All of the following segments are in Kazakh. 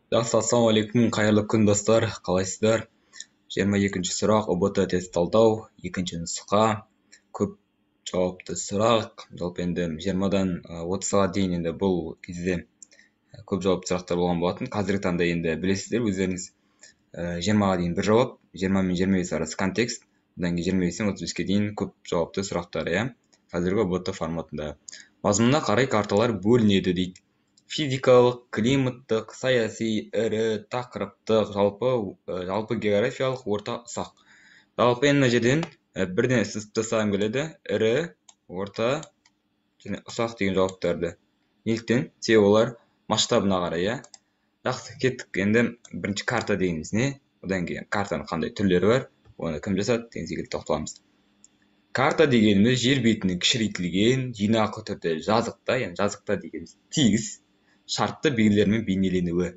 Жақсы, ассалаумағалейкум, қайырлы күн достар, қалайсыздар? 22-ші сұрақ, ұбт тест талдау, екінші нұсқа, көп жауапты сұрақ. Жалпы енді 20-дан 30-ға дейін енді бұл кезде көп жауапты сұрақтар болған болатын. Қазіргі таңда енді білесіздер өздеріңіз, 20-ға дейін бір жауап, 20 мен 25 арасы контекст, одан кейін 25-тен 35-ке дейін көп жауапты сұрақтар, иә. Қазіргі ұбт форматында. Мазмұнына қарай карталар бөлінеді дейді. Физикалық, климаттық, саяси, ірі, тақырыптық, жалпы географиялық, орта, ұсақ. Жалпы енді мына жерден бірден сызып тастағым келеді. Ірі, орта және ұсақ деген жауаптарды. Неліктен? Себебі олар масштабына қарай, иә. Жақсы, кеттік. Енді бірінші карта дегеніміз не? Одан кейін картаның қандай түрлері бар? Оны кім жасады деген секілді тоқталамыз. Карта дегеніміз жер бетінің кішірейтілген, жинақы түрде жазықта, яғни жазықта дегеніміз тегіс, шартты белгілермен бейнеленуі.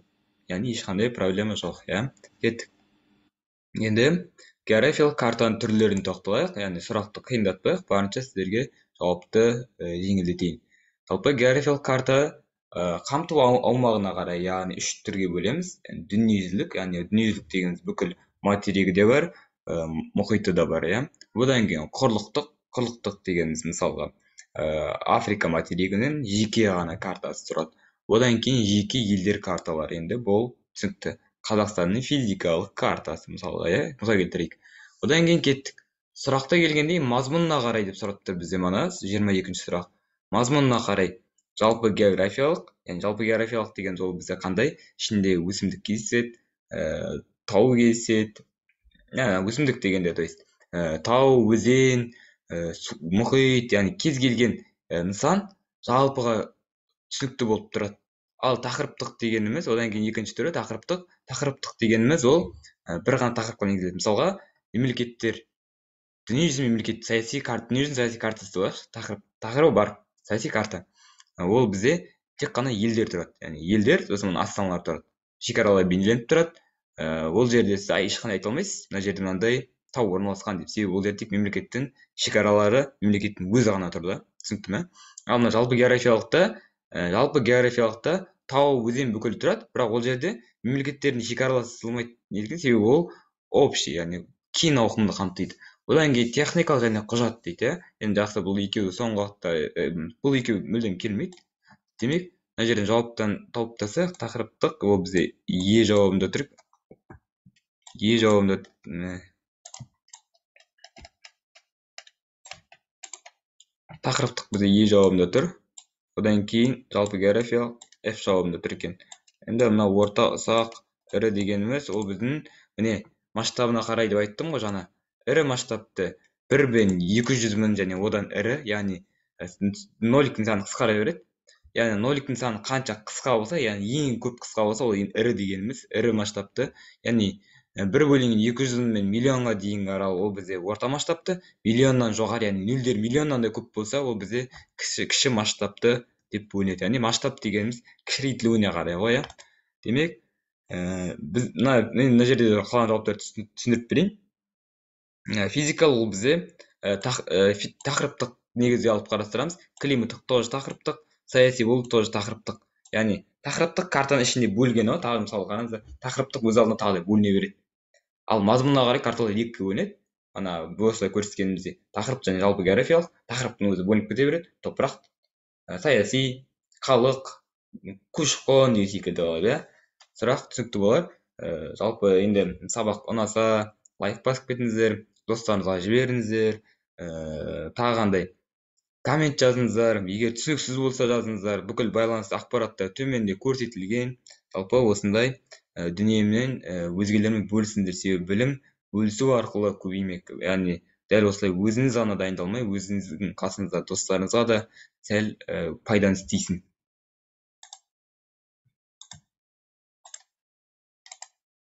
Яғни ешқандай проблема жоқ, иә. Кеттік. Енді географиялық картаның түрлерін тоқталайық, яғни сұрақты қиындатпайық, барынша сіздерге жауапты жеңілдетейін. Жалпы географиялық карта қамту аумағына қарай, яғни үш түрге бөлеміз. Дүниежүзілік, яғни дүниежүзілік дегеніміз бүкіл материгі де бар, мұхиты да бар, иә. Одан кейін құрлықтық дегеніміз мысалға Африка материгінің жеке ғана картасы тұрады. Одан кейін жеке елдер карталары, енді бұл түсінікті. Қазақстанның физикалық картасы мысалға, иә, мысал келтірейік. Одан кейін кеттік. Сұрақта келгендей мазмұнына қарай деп сұрапты бізде мына 22-ші сұрақ. Мазмұнына қарай жалпы географиялық, яғни жалпы географиялық деген ол бізде қандай? Ішінде өсімдік кездеседі, тау кездеседі. Өсімдік дегенде, то есть тау, өзен, мұхит, яғни кез келген нысан жалпыға түсінікті болып тұрады. Ал тақырыптық дегеніміз, одан кейін екінші түрі тақырыптық. Тақырыптық дегеніміз ол бір ғана тақырыпқа негізделеді. Мысалға, мемлекеттер, дүниежүзілік саяси картасы бар, тақырыбы бар, саяси карта. Ол бізде тек қана елдер тұрады. Яғни елдер, сосын астаналар тұрады. Шекаралар бейнеленіп тұрады. Ол жерде сіз ешқандай айта алмайсыз, мына жерде мынандай тау орналасқан деп. Себебі ол жерде тек мемлекеттің шекаралары, мемлекеттің өзі ғана тұр да. Түсінікті ме? Ал мына жалпы географиялықта тау, өзен бүкіл тұрады, бірақ ол жерде мемлекеттердің шекараласы сызылмайды. Неліктен? Себебі ол общий, яғни кең ауқымды қамтиды. Одан кейін техникалық және құжат дейді. Енді жақсы, бұл екеуі соңғы уақытта бұл екеуі мүлдем келмейді. Демек, мына жерден жауаптан тауып тастайық. Тақырыптық ол бізде Е жауабында тұр. Е жауабында тақырыптық бізде Е жауабында тұр. Одан кейін жалпы географиялық F жауабында тұр екен. Енді мына орта, ұсақ, ірі дегеніміз ол біздің міне масштабына қарай деп айттым ғой жаңа. Ірі масштабты 1 бен 200 мың және одан ірі, яғни ноликтің саны қысқара береді. Яғни ноликтің саны қанша қысқа болса, яғни ең көп қысқа болса, ол ірі дегеніміз, ірі масштабты. Яғни 1 бөлінген 200 мың мен миллионға дейінгі арал ол бізде орта масштабты, миллионнан жоғары, яғни нөлдер миллионнан да көп болса, ол бізде кіші масштабты деп бөлінеді. Яғни масштаб дегеніміз кішірейтілуіне қарай ғой, иә. Демек, біз мына жерде қалған жауаптарды түсіндіріп берейін. Физикалық ол бізде тақырыптық негізде алып қарастырамыз. Климаттық тоже тақырыптық, саяси ол тоже тақырыптық. Яғни тақырыптық картаның ішінде бөлген, тағы мысалы қараңыздар, тақырыптық өз алдына тағы да бөліне береді. Ал мазмұнына қарай карталар екіге бөлінеді. Ана осылай көрсеткенімізде тақырып және жалпы географиялық, тақырыптың өзі бөлініп кете береді. Топырақ, саяси, халық, көші-қон деген секілді болады, иә. Сұрақ түсінікті болар. Жалпы енді сабақ ұнаса, лайк басып кетіңіздер, достарыңызға жіберіңіздер, тағы қандай коммент жазыңыздар, егер түсініксіз болса жазыңыздар, бүкіл байланысты ақпараттар төменде көрсетілген. Жалпы осындай дүниемен өзгелермен бөлісіңдер, себебі білім бөлісу арқылы көбеймек. Яғни дәл осылай өзіңіз ғана дайындалмай, өзіңіздің қасыңызда достарыңызға да сәл пайданы істейсің.